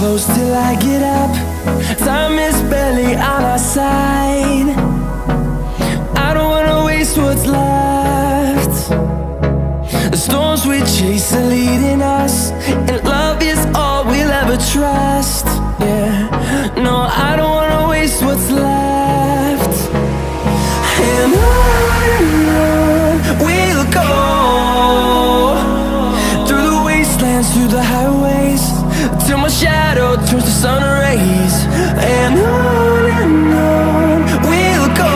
close till I get up. Time is barely on our side. I don't wanna waste what's left. The storms we chase are leading us, and love is all we'll ever trust. Yeah, no, I don't wanna waste what's left. And on we'll go, through the wastelands, through the highways, till my shadow turns to sun rays. And on we'll go,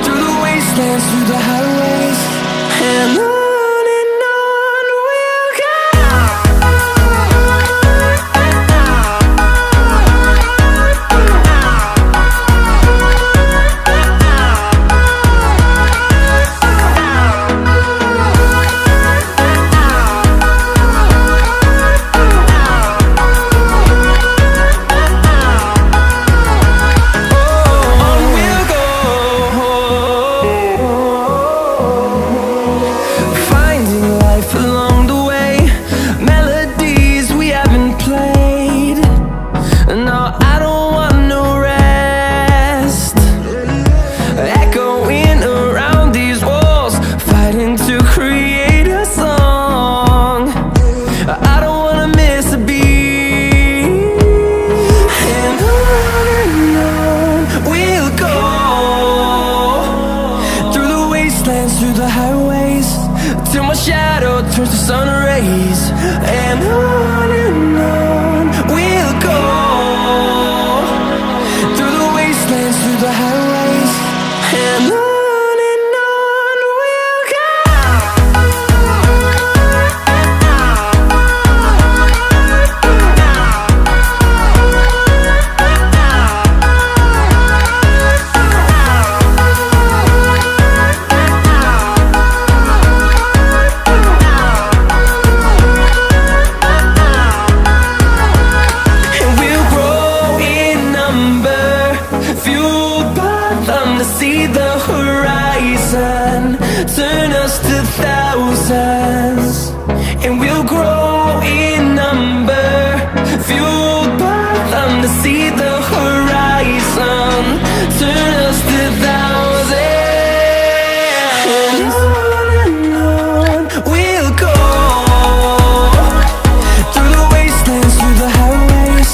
through the wastelands, through the highways, and on we'll go. Through the highways, till my shadow turns to sun rays. And on we'll go, through the wastelands, through the highways, and on we'll go. See the horizon turn us to thousands, and we'll grow in number, fueled by them. To see the horizon turn us to thousands, and on we'll go, through the wastelands, through the highways,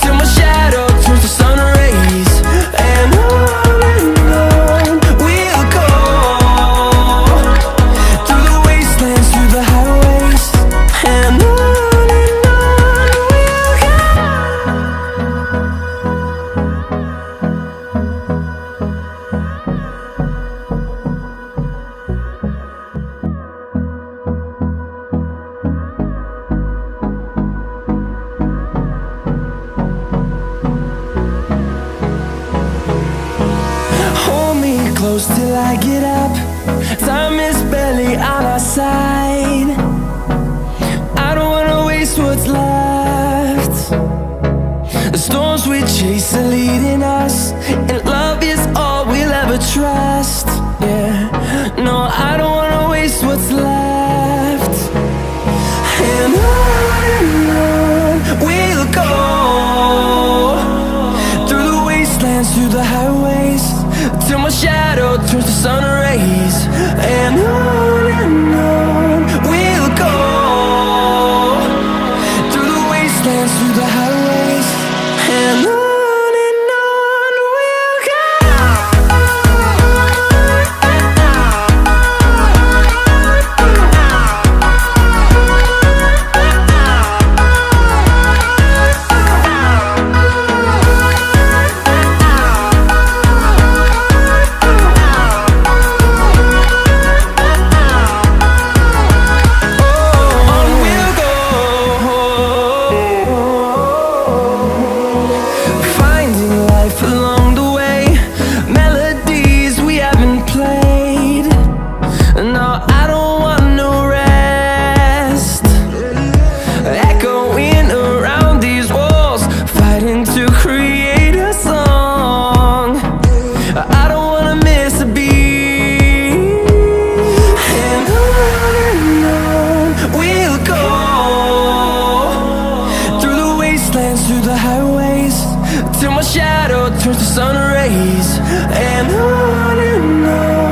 till my shadow turns to sun rays. And close till I get up. Time is barely on our side. I don't wanna waste what's left. The storms we chase are leading us, and love is all we'll ever trust. Yeah, no, I don't wanna waste what's left. And on we'll go, through the wastelands, through the highways, till my shadow turns to sun rays. And on we'll go, through the wastelands, through the highways, and on we'll go. highways till my shadow turns to sun rays. And on